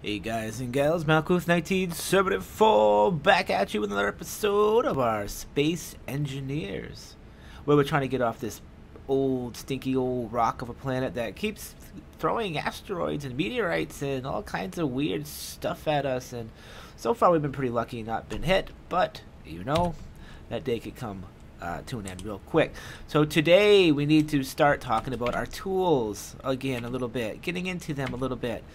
Hey guys and gals, Malkuth1974 back at you with another episode of our Space Engineers, where we're trying to get off this old, stinky old rock of a planet that keeps throwing asteroids and meteorites and all kinds of weird stuff at us. And so far we've been pretty lucky, not been hit, but you know, that day could come to an end real quick. So today we need to start talking about our tools again a little bit, getting into them a little bit.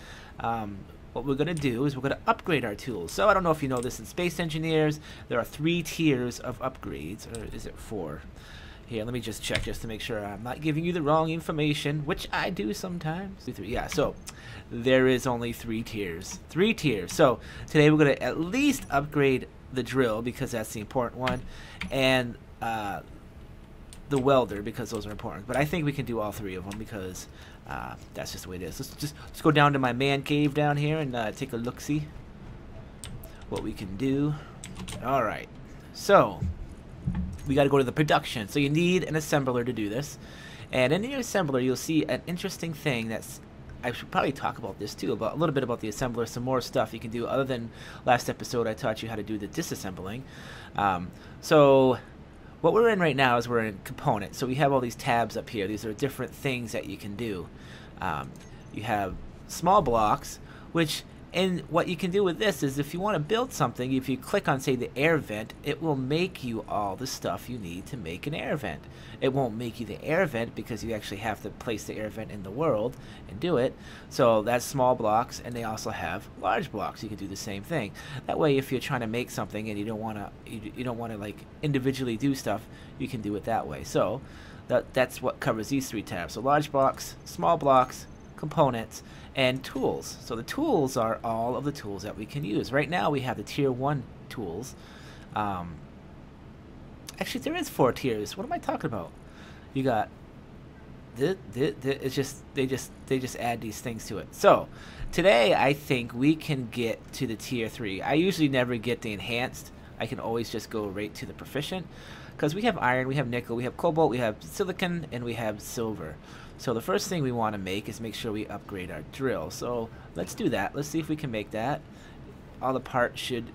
What we're going to do is we're going to upgrade our tools. So I don't know if you know this, in Space Engineers there are 3 tiers of upgrades, or is it 4? Here, let me just check just to make sure I'm not giving you the wrong information, which I do sometimes. Yeah, so there is only 3 tiers. 3 tiers. So today we're going to at least upgrade the drill, because that's the important one, and the welder, because those are important. But I think we can do all 3 of them, because that's just the way it is. Let's go down to my man cave down here and take a look-see what we can do. Alright, so we got to go to the production. So you need an assembler to do this, and in the assembler you'll see an interesting thing that's, I should probably talk about this too, about a little bit about the assembler, some more stuff you can do other than last episode I taught you how to do the disassembling. So what we're in right now is we're in components. So we have all these tabs up here. These are different things that you can do. You have small blocks, which, and what you can do with this is if you want to build something, if you click on, say, the air vent, it will make you all the stuff you need to make an air vent. It won't make you the air vent because you actually have to place the air vent in the world and do it. So that's small blocks, and they also have large blocks. You can do the same thing. That way, if you're trying to make something and you don't want to like individually do stuff, you can do it that way. So that's what covers these 3 tabs. So large blocks, small blocks, components, and tools. So the tools are all of the tools that we can use. Right now we have the tier 1 tools. Actually, there is 4 tiers. What am I talking about? You got it's just they just add these things to it. So today I think we can get to the tier 3. I usually never get the enhanced. I can always just go right to the proficient, because we have iron, we have nickel, we have cobalt, we have silicon, and we have silver. So the first thing we want to make is make sure we upgrade our drill. So let's do that. Let's see if we can make that. All the parts should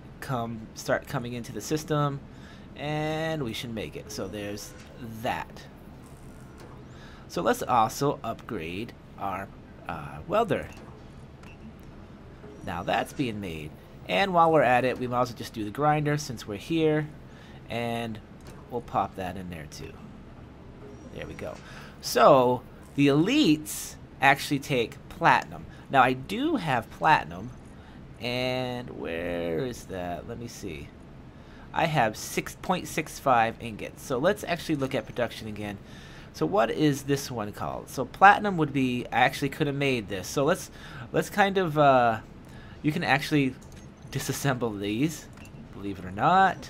start coming into the system, and we should make it. So there's that. So let's also upgrade our welder. Now that's being made. And while we're at it, we might as well just do the grinder since we're here, and we'll pop that in there too. There we go. So the elites actually take platinum. Now I do have platinum, and where is that? Let me see. I have 6.65 ingots. So let's actually look at production again. So what is this one called? So platinum would be, I actually could have made this. So let's kind of, you can actually disassemble these, believe it or not.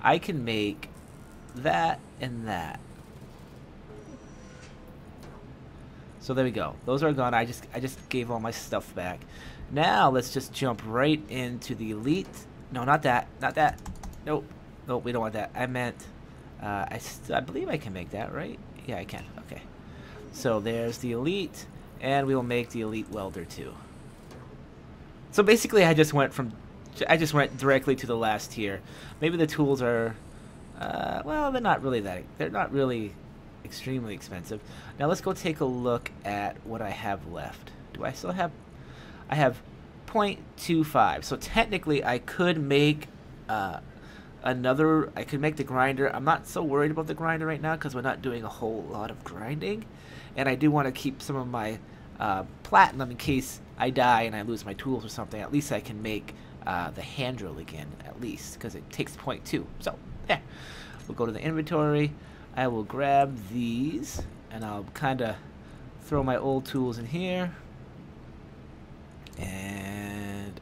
I can make that and that. So there we go. Those are gone. I just gave all my stuff back. Now let's just jump right into the elite. No, not that. Not that. Nope. Nope, we don't want that. I meant, I believe I can make that, right? Yeah, I can. Okay. So there's the elite, and we will make the elite welder too. So basically I just went directly to the last tier. Maybe the tools are, well, they're not really extremely expensive. Now let's go take a look at what I have left. Do I still have, I have 0.25. So technically I could make I could make the grinder. I'm not so worried about the grinder right now because we're not doing a whole lot of grinding, and I do want to keep some of my platinum in case I die and I lose my tools or something. At least I can make the hand drill again, at least, because it takes 0.2. So there, we'll go to the inventory. I will grab these, and I'll kind of throw my old tools in here, and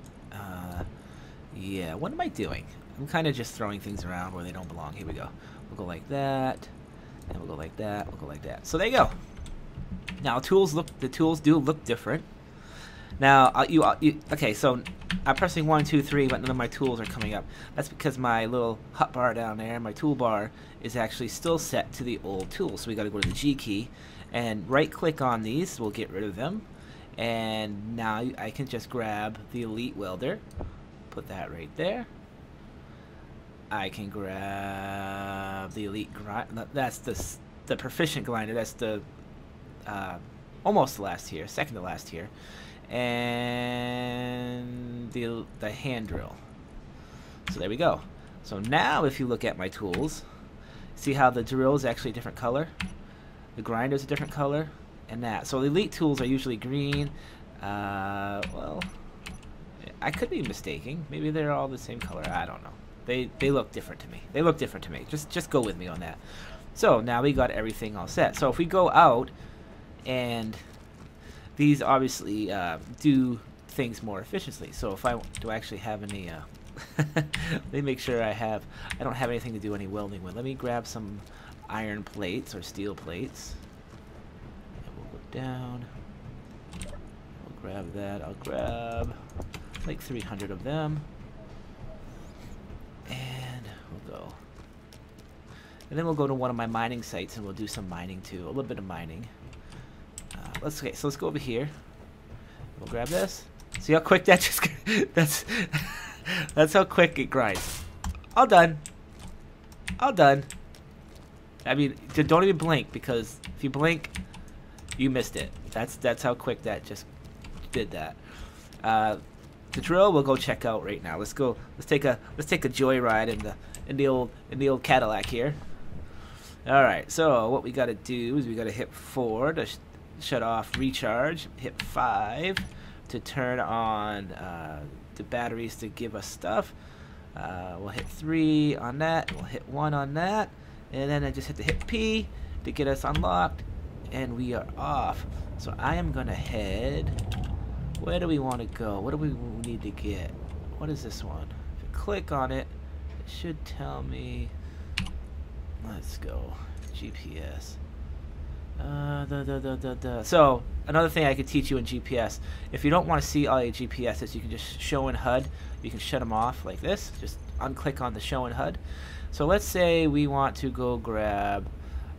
yeah, what am I doing? I'm kind of just throwing things around where they don't belong. Here we go. We'll go like that, and we'll go like that. We'll go like that. So there you go. Now the tools do look different. Now okay. So I'm pressing 1, 2, 3, but none of my tools are coming up. That's because my little hotbar down there, my toolbar, is actually still set to the old tool. So we got to go to the G key and right-click on these. We'll get rid of them, And now I can just grab the elite welder, put that right there. I can grab the elite grind. That's the proficient grinder. That's the almost the last tier, second to last tier, and the hand drill. So there we go. So now if you look at my tools, see how the drill is actually a different color, the grinder is a different color, and that. So the elite tools are usually green. Well, I could be mistaken. Maybe they're all the same color. I don't know. They look different to me. They look different to me. Just go with me on that. So now we got everything all set. So if we go out, and these obviously do things more efficiently. So if I actually have any, let me make sure I don't have anything to do any welding with. Let me grab some iron plates or steel plates. And we'll go down. I'll grab that. I'll grab like 300 of them. And we'll go. And then we'll go to one of my mining sites and we'll do some mining too. A little bit of mining. So let's go over here. We'll grab this. See how quick that just that's how quick it grinds. All done. All done. I mean, don't even blink, because if you blink, you missed it. That's how quick that just did that. The drill we'll go check out right now. Let's go. Let's take a joyride in the old Cadillac here. All right. So what we got to do is we got to hit 4 to shut off recharge. Hit 5 to turn on the batteries to give us stuff. We'll hit 3 on that. We'll hit 1 on that, and then I just hit P to get us unlocked, and we are off. So I am gonna head. Where do we want to go? What do we need to get? What is this one? If I click on it, it should tell me. Let's go. GPS. So another thing I could teach you in GPS, if you don't want to see all your GPSs, you can just show in HUD. You can shut them off like this. Just unclick on the show in HUD. So let's say we want to go grab.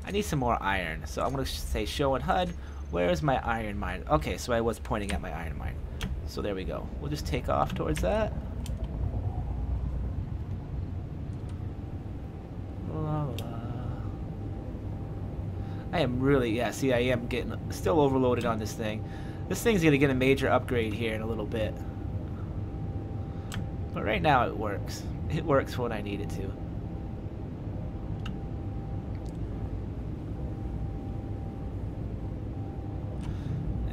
I need some more iron. So I'm going to say show in HUD. Where is my iron mine? Okay, so I was pointing at my iron mine. So there we go. We'll just take off towards that. La, la. I am really, yeah, see, I am getting still overloaded on this thing. This thing's going to get a major upgrade here in a little bit. But right now it works. It works for what I need it to.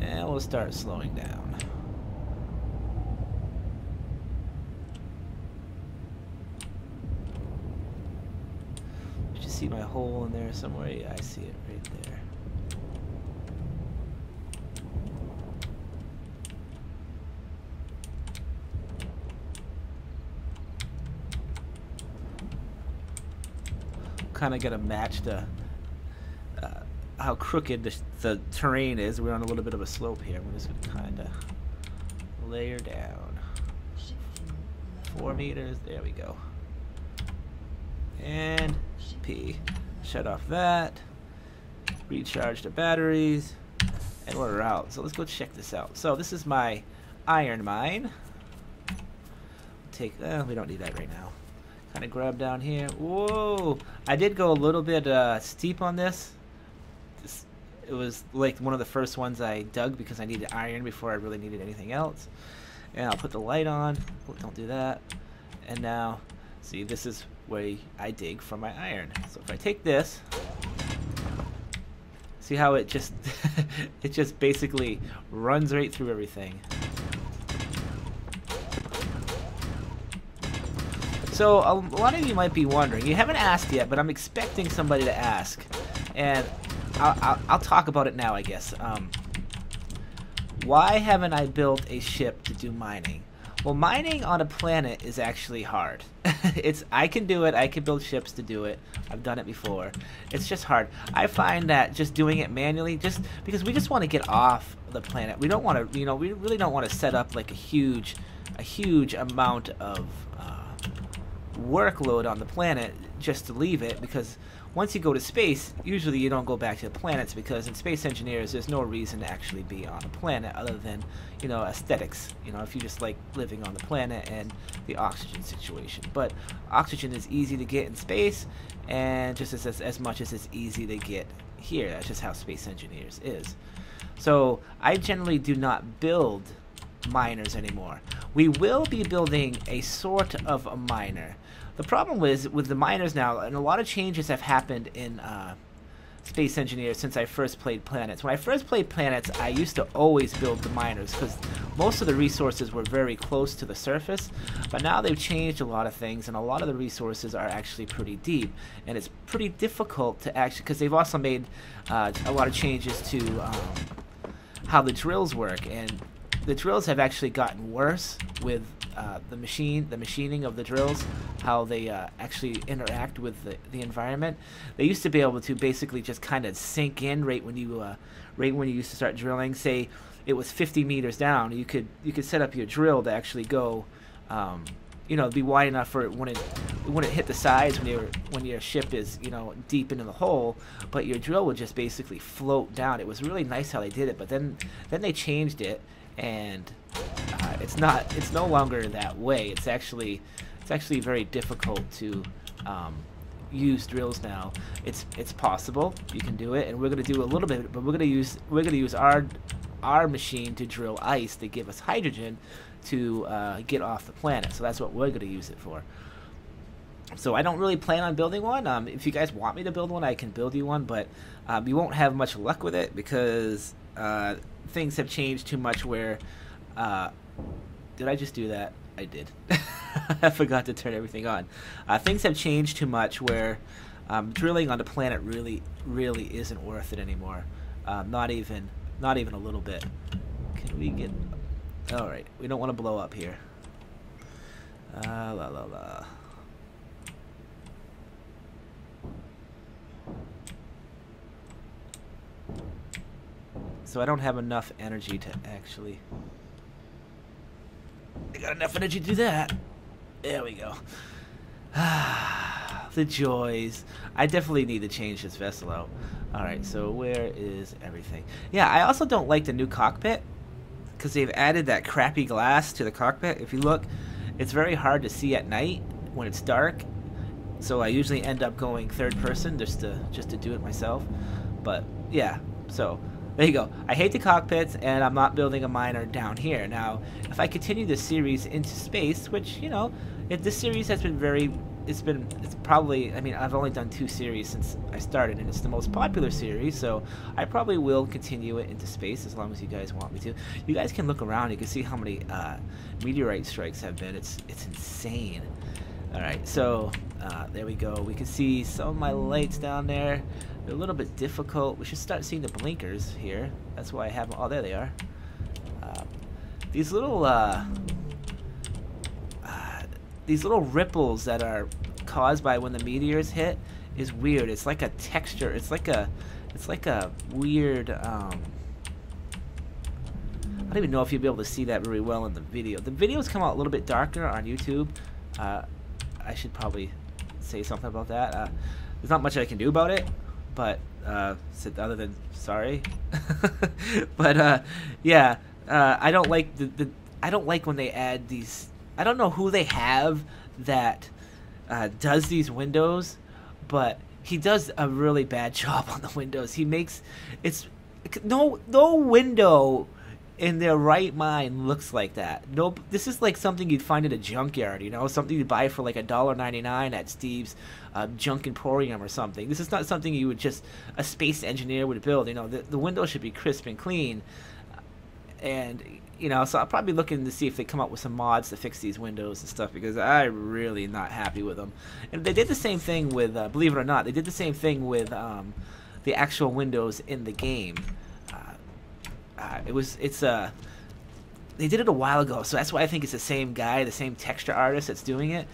And we'll start slowing down. Did you see my hole in there somewhere? Yeah, I see it right there. Kind of got to match the how crooked the terrain is. We're on a little bit of a slope here. We're just going to kind of layer down. 4 meters. There we go. And P. Shut off that. Recharge the batteries. And we're out. So let's go check this out. So this is my iron mine. Take. We don't need that right now. Kind of grab down here. Whoa! I did go a little bit steep on this. It was like one of the first ones I dug because I needed iron before I really needed anything else. And I'll put the light on. Oh, don't do that. And now, see, this is where I dig for my iron. So if I take this, see how it just it just basically runs right through everything. So a lot of you might be wondering, you haven't asked yet, but I'm expecting somebody to ask, and I'll talk about it now, I guess. Why haven't I built a ship to do mining? Well, mining on a planet is actually hard. I can do it. I can build ships to do it. I've done it before. It's just hard. I find that just doing it manually, just because we just want to get off the planet. We don't want to, we really don't want to set up like a huge amount of workload on the planet just to leave it, because once you go to space, usually you don't go back to the planets, because in Space Engineers there's no reason to actually be on a planet other than, you know, aesthetics. You know, if you just like living on the planet and the oxygen situation. But oxygen is easy to get in space, and just as much as it's easy to get here. That's just how Space Engineers is. So I generally do not build miners anymore. We will be building a sort of a miner. The problem is with the miners now, and a lot of changes have happened in Space Engineers since I first played Planets. When I first played Planets, I used to always build the miners because most of the resources were very close to the surface. But now they've changed a lot of things, and a lot of the resources are actually pretty deep. And it's pretty difficult to actually, because they've also made a lot of changes to how the drills work, and the drills have actually gotten worse with the machining of the drills, how they actually interact with the environment. They used to be able to basically just kind of sink in right when you used to start drilling. Say it was 50 meters down, you could set up your drill to actually go, you know, be wide enough for it when it wouldn't hit the sides when your ship is, you know, deep into the hole, but your drill would just basically float down. It was really nice how they did it, but then they changed it, and it's no longer that way. It's actually very difficult to use drills now. It's possible you can do it, and we're gonna do a little bit, but we're gonna use our machine to drill ice to give us hydrogen to get off the planet. So that's what we're gonna use it for. So I don't really plan on building one. If you guys want me to build one, I can build you one, but you won't have much luck with it because things have changed too much where did I just do that? I did. I forgot to turn everything on. Things have changed too much where drilling on the planet really isn't worth it anymore. Not even a little bit. Can we get... Alright, we don't want to blow up here. La la la. So I don't have enough energy to actually... I got enough energy to do that. There we go. The joys. I definitely need to change this vessel out. Alright, so where is everything? Yeah, I also don't like the new cockpit, because they've added that crappy glass to the cockpit. If you look, it's very hard to see at night when it's dark. So I usually end up going third person just to do it myself. But yeah, so there you go. I hate the cockpits, and I'm not building a miner down here. Now, if I continue this series into space, which, you know, this series has been it's probably, I mean, I've only done 2 series since I started, and it's the most popular series, so I probably will continue it into space as long as you guys want me to. You guys can look around. You can see how many meteorite strikes have been. It's insane. Alright, so there we go. We can see some of my lights down there. They're a little bit difficult. We should start seeing the blinkers here. That's why I have them. Oh, there they are. These little ripples that are caused by when the meteors hit is weird. It's like a texture. It's like a weird. I don't even know if you'll be able to see that very well in the video. The videos come out a little bit darker on YouTube. I should probably say something about that. There's not much I can do about it, but other than sorry. But yeah, I don't like I don't like when they add these. I don't know who they have that does these windows, but he does a really bad job on the windows. He makes no window in their right mind looks like that. No, this is like something you'd find at a junkyard, you know, something you'd buy for like $1.99 at Steve's Junk Emporium or something. This is not something you would just a space engineer would build. You know, the window should be crisp and clean, and you know, so I'm probably looking to see if they come up with some mods to fix these windows and stuff, because I'm really not happy with them. And they did the same thing with, believe it or not, they did the same thing with the actual windows in the game. They did it a while ago, so that's why I think it's the same guy, the same texture artist that's doing it.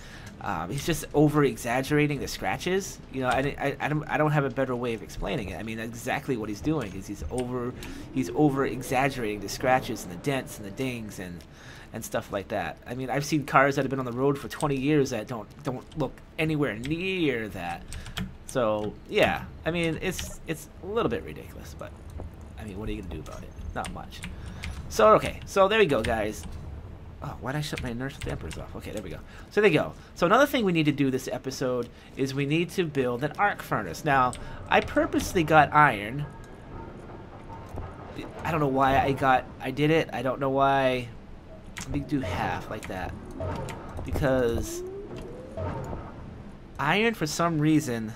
He's just over exaggerating the scratches. You know, I don't have a better way of explaining it. I mean, exactly what he's doing is he's over exaggerating the scratches and the dents and the dings and and stuff like that. I mean, I've seen cars that have been on the road for 20 years that don't look anywhere near that. So yeah, I mean, it's a little bit ridiculous, but I mean, what are you gonna do about it? Not much. So okay, so there we go, guys. Oh, why did I shut my inertial dampers off? Okay, there we go. So there you go. So another thing we need to do this episode is we need to build an arc furnace. Now, I purposely got iron. I don't know why I did it. I don't know why. Let me do half like that. Because iron, for some reason,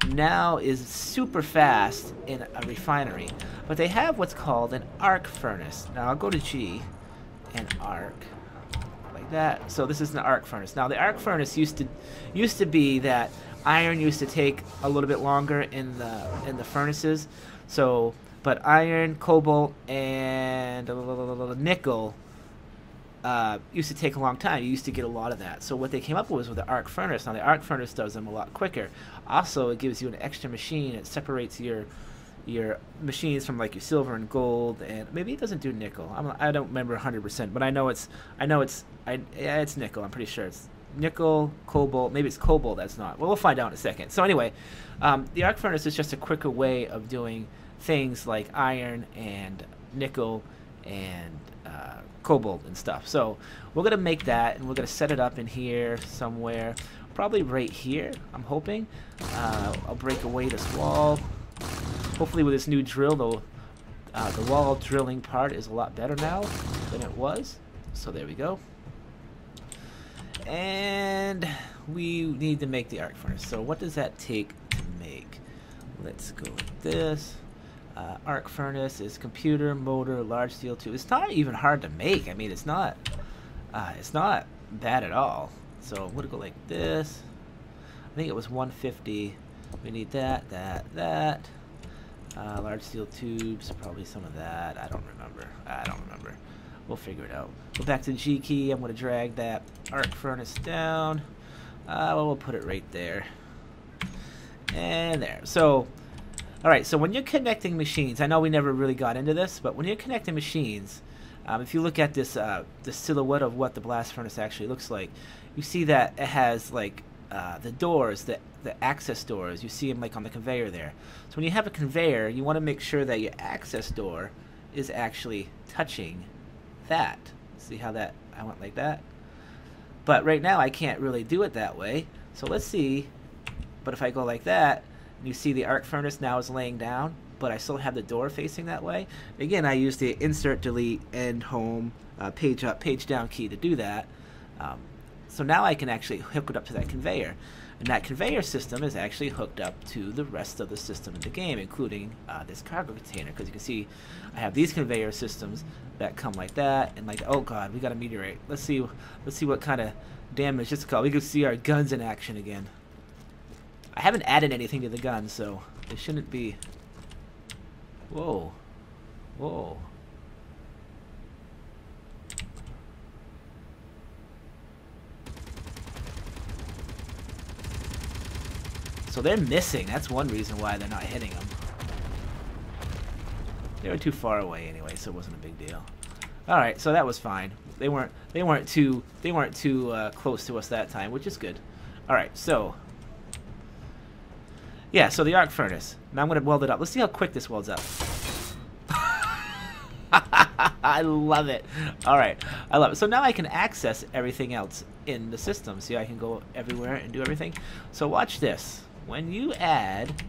now is super fast in a refinery. But they have what's called an arc furnace. Now, I'll go to G and arc like that. So this is an arc furnace. Now, the arc furnace used to be that iron used to take a little bit longer in the furnaces. So, but iron, cobalt, and nickel used to take a long time. You used to get a lot of that. So what they came up with was the arc furnace. Now the arc furnace does them a lot quicker. Also, it gives you an extra machine. It separates your machines from like your silver and gold, and maybe it doesn't do nickel. I don't remember 100%, but I know it's nickel. I'm pretty sure it's nickel, cobalt. Maybe it's cobalt. That's not. Well, we'll find out in a second. So anyway, the arc furnace is just a quicker way of doing things like iron and nickel and cobalt and stuff. So we're gonna make that, and we're gonna set it up in here somewhere, probably right here. I'm hoping. I'll break away this wall. Hopefully with this new drill, though, the wall drilling part is a lot better now than it was. So there we go. And we need to make the arc furnace. So what does that take to make? Let's go with this. Arc furnace is computer, motor, large steel tube. It's not even hard to make. I mean, it's not bad at all. So I'm gonna go like this. I think it was 150. We need that. Large steel tubes, probably some of that. I don't remember. We'll figure it out. Go back to the G key. I'm going to drag that arc furnace down. Well, we'll put it right there. And there. So, alright, so when you're connecting machines, I know we never really got into this, but when you're connecting machines, if you look at this the silhouette of what the blast furnace actually looks like, you see that it has like the doors, the access doors. You see them like on the conveyor there. So when you have a conveyor, you want to make sure that your access door is actually touching that. See how that I went like that? But right now I can't really do it that way. So let's see. But if I go like that, and you see the arc furnace now is laying down, but I still have the door facing that way. Again, I use the insert, delete, end, home, page up, page down key to do that. So now I can actually hook it up to that conveyor. And that conveyor system is actually hooked up to the rest of the system in the game, including this cargo container. Because you can see I have these conveyor systems that come like that, and like, oh god, we got a meteorite. Let's see what kind of damage this is called. We can see our guns in action again. I haven't added anything to the guns, so it shouldn't be. Whoa. So they're missing. That's one reason why they're not hitting them. They were too far away anyway, so it wasn't a big deal. All right, so that was fine. They weren't too close to us that time, which is good. All right, so yeah, so the arc furnace. Now I'm gonna weld it up. Let's see how quick this welds up. I love it. All right, I love it. So now I can access everything else in the system. See, I can go everywhere and do everything. So watch this. When you add,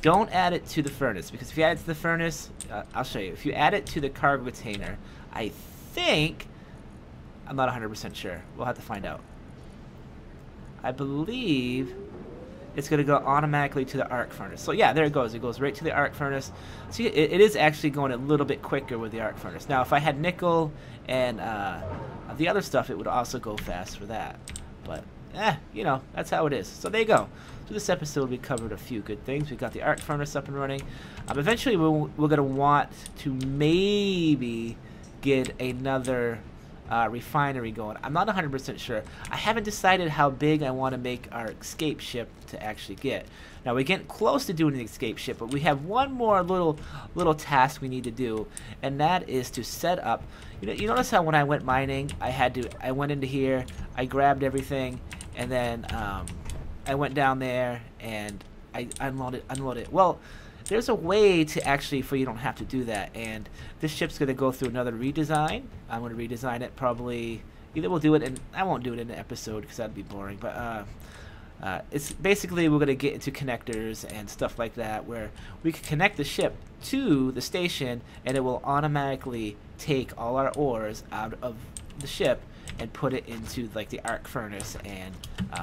don't add it to the furnace, because if you add it to the furnace, I'll show you. If you add it to the cargo container, I think, I'm not 100% sure. We'll have to find out. I believe it's going to go automatically to the arc furnace. So yeah, there it goes. It goes right to the arc furnace. See, it is actually going a little bit quicker with the arc furnace. Now, if I had nickel and the other stuff, it would also go fast for that. But, you know, that's how it is. So there you go. So this episode, we covered a few good things. We got the arc furnace up and running. Eventually, we're going to want to maybe get another refinery going. I'm not 100% sure. I haven't decided how big I want to make our escape ship to actually get. Now we're getting close to doing the escape ship, but we have one more little task we need to do, and that is to set up. You notice how when I went mining, I went into here, I grabbed everything, and then I went down there and I unloaded it. Well, there's a way to actually, for you don't have to do that, and this ship's going to go through another redesign. I'm going to redesign it probably. Either we'll do it, and I won't do it in the episode because that'd be boring, but it's basically we're going to get into connectors and stuff like that where we can connect the ship to the station, and it will automatically take all our ores out of the ship and put it into like the arc furnace and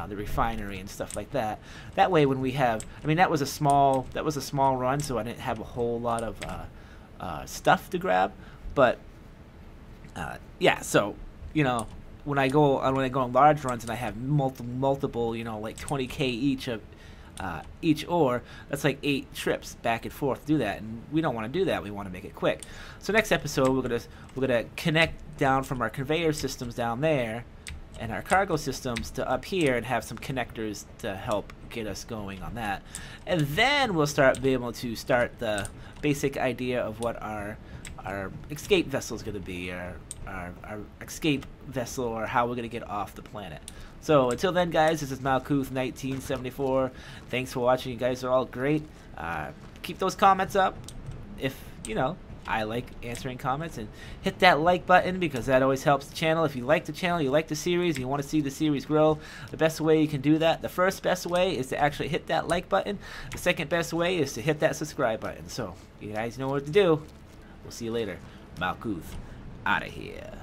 the refinery and stuff like that. That way, when we have, I mean, that was a small run, so I didn't have a whole lot of stuff to grab. But yeah, so when I go on large runs and I have multiple, like 20K each of each ore, that's like 8 trips back and forth to do that, and we don't want to do that. We want to make it quick. So next episode we're gonna connect down from our conveyor systems down there and our cargo systems to up here and have some connectors to help get us going on that, and then we'll be able to start the basic idea of what our escape vessel is going to be, our escape vessel, or how we're going to get off the planet. So until then, guys, this is Malkuth 1974. Thanks for watching. You guys are all great. Keep those comments up. If I like answering comments, and hit that like button because that always helps the channel. If you like the channel, you like the series, and you want to see the series grow, the best way you can do that, the first best way is to actually hit that like button. The second best way is to hit that subscribe button. So you guys know what to do. We'll see you later. Malkuth, out of here.